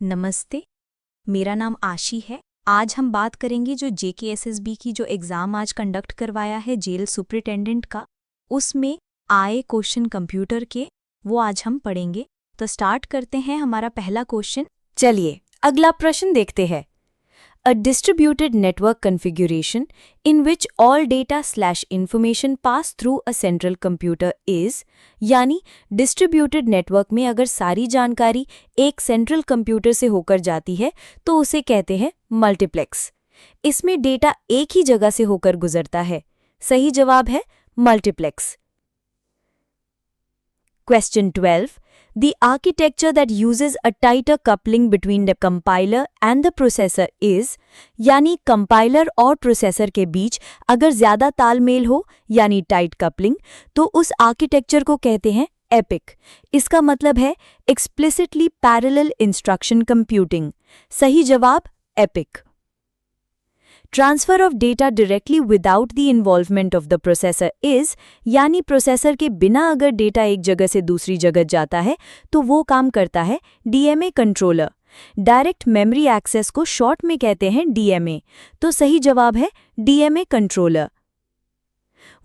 नमस्ते, मेरा नाम आशी है। आज हम बात करेंगे जो जेकेएसएसबी की जो एग्ज़ाम आज कंडक्ट करवाया है जेल सुपरिटेंडेंट का, उसमें आए क्वेश्चन कंप्यूटर के, वो आज हम पढ़ेंगे। तो स्टार्ट करते हैं हमारा पहला क्वेश्चन। चलिए अगला प्रश्न देखते हैं। A distributed network configuration in which all data/information pass through a central computer is, यानी डिस्ट्रीब्यूटेड नेटवर्क में अगर सारी जानकारी एक सेंट्रल कंप्यूटर से होकर जाती है तो उसे कहते हैं मल्टीप्लेक्स। इसमें डेटा एक ही जगह से होकर गुजरता है। सही जवाब है multiplex. Question 12. The architecture that uses a tighter coupling between the compiler and the processor is, यानी कंपाइलर और प्रोसेसर के बीच अगर ज़्यादा तालमेल हो यानी टाइट कपलिंग, तो उस आर्किटेक्चर को कहते हैं एपिक। इसका मतलब है एक्सप्लिसिटली पैरेलल इंस्ट्रक्शन कंप्यूटिंग। सही जवाब epic. Transfer of data directly without the involvement of the processor is, यानी प्रोसेसर के बिना अगर डेटा एक जगह से दूसरी जगह जाता है तो वो काम करता है DMA controller. Direct memory access को शॉर्ट में कहते हैं डीएमए। तो सही जवाब है DMA controller.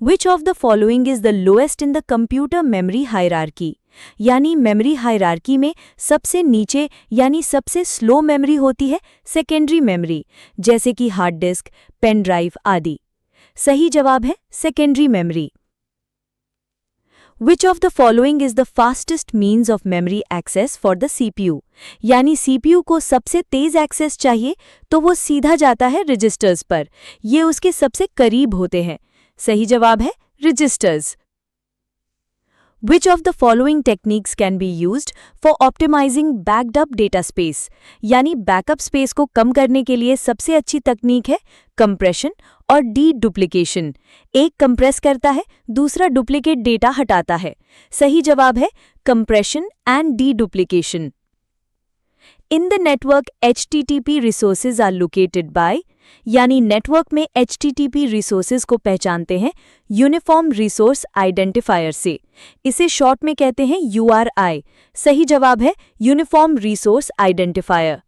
Which of the following is the lowest in the computer memory hierarchy? यानी मेमोरी हायरार्की में सबसे नीचे यानी सबसे स्लो मेमोरी होती है सेकेंडरी मेमोरी, जैसे कि हार्ड डिस्क, पेन ड्राइव आदि। सही जवाब है secondary memory. Which of the following is the fastest means of memory access for the CPU? यानी CPU को सबसे तेज एक्सेस चाहिए तो वो सीधा जाता है रजिस्टर्स पर। ये उसके सबसे करीब होते हैं। सही जवाब है registers. Which of the following techniques can be used for optimizing backed up data space? यानी बैकअप स्पेस को कम करने के लिए सबसे अच्छी तकनीक है कंप्रेशन और डीडुप्लीकेशन। एक कंप्रेस करता है, दूसरा डुप्लीकेट डेटा हटाता है। सही जवाब है compression and deduplication. In the network HTTP resources are located by, यानी नेटवर्क में HTTP रिसोर्सेज को पहचानते हैं यूनिफॉर्म रिसोर्स आइडेंटिफायर से। इसे शॉर्ट में कहते हैं URI। सही जवाब है uniform resource identifier.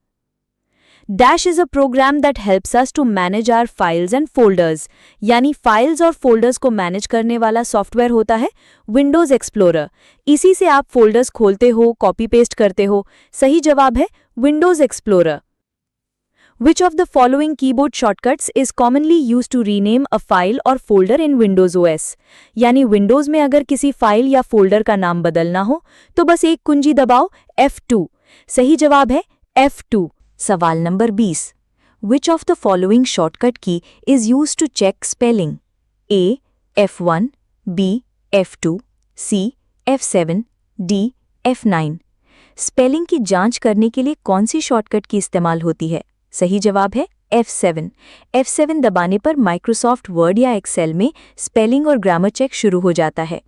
Dash is a program that helps us to manage our files and folders, यानी फाइल्स और फोल्डर्स को मैनेज करने वाला सॉफ्टवेयर होता है विंडोज एक्सप्लोरर। इसी से आप फोल्डर्स खोलते हो, कॉपी पेस्ट करते हो। सही जवाब है Windows explorer. Which of the following keyboard shortcuts is commonly used to rename a file or folder in Windows OS? यानी विंडोज में अगर किसी फाइल या फोल्डर का नाम बदलना हो तो बस एक कुंजी दबाओ F2। सही जवाब है F2। सवाल number 20। Which of the following shortcut key is used to check spelling? A. F1, B. F2, C. F7, D. F9। Spelling की जांच करने के लिए कौन सी शॉर्टकट की इस्तेमाल होती है? सही जवाब है F7। F7 दबाने पर माइक्रोसॉफ्ट वर्ड या एक्सेल में स्पेलिंग और ग्रामर चेक शुरू हो जाता है।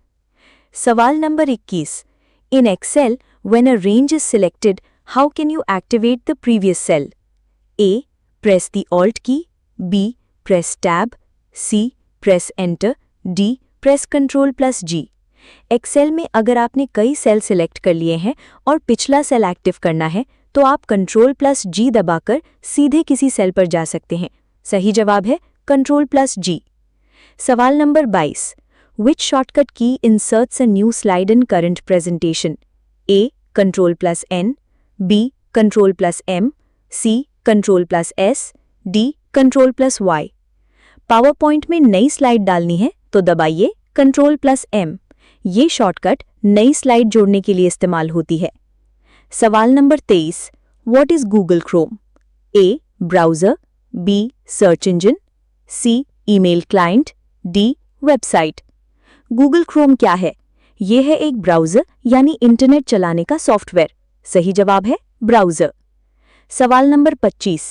सवाल number 21। In Excel when a range is selected, how can you activate the previous cell? A. Press the alt key, B. Press tab, C. Press enter, D. Press Ctrl+G। Excel में अगर आपने कई cell select कर लिए हैं और पिछला cell active करना है तो आप Ctrl+G दबाकर सीधे किसी सेल पर जा सकते हैं। सही जवाब है Ctrl+G। सवाल number 22। Which shortcut key inserts a new slide in current presentation? A. Ctrl+N, B. Ctrl+M, C. Ctrl+S, D. Ctrl+Y। PowerPoint में नई स्लाइड डालनी है तो दबाइए Ctrl+M। ये शॉर्टकट नई स्लाइड जोड़ने के लिए इस्तेमाल होती है। सवाल number 23। What is Google Chrome? A. Browser, B. Search engine, C. Email client, D. Website. Google Chrome क्या है? ये है एक ब्राउज़र यानी इंटरनेट चलाने का सॉफ्टवेयर। सही जवाब है ब्राउज़र। सवाल number 25।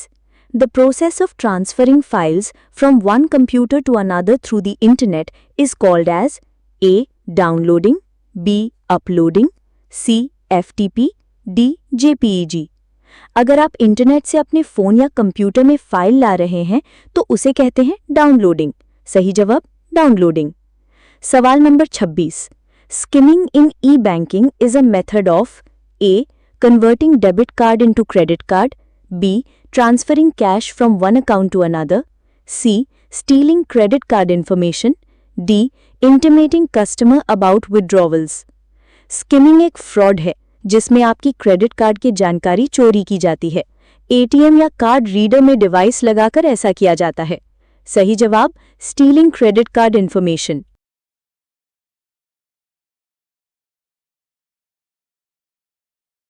The process of transferring files from one computer to another through the internet is called as A. downloading, B. uploading, C. FTP, D. JPEG। अगर आप इंटरनेट से अपने फ़ोन या कंप्यूटर में फाइल ला रहे हैं तो उसे कहते हैं डाउनलोडिंग। सही जवाब डाउनलोडिंग। सवाल number 26। Skimming in E banking is a method of A. converting debit card into credit card, B. transferring cash from one account to another, C. stealing credit card information, D. intimating customer about withdrawals. Skimming एक fraud है जिसमें आपकी credit card की जानकारी चोरी की जाती है। एटीएम या कार्ड रीडर में डिवाइस लगाकर ऐसा किया जाता है। सही जवाब स्टीलिंग क्रेडिट कार्ड इन्फॉर्मेशन।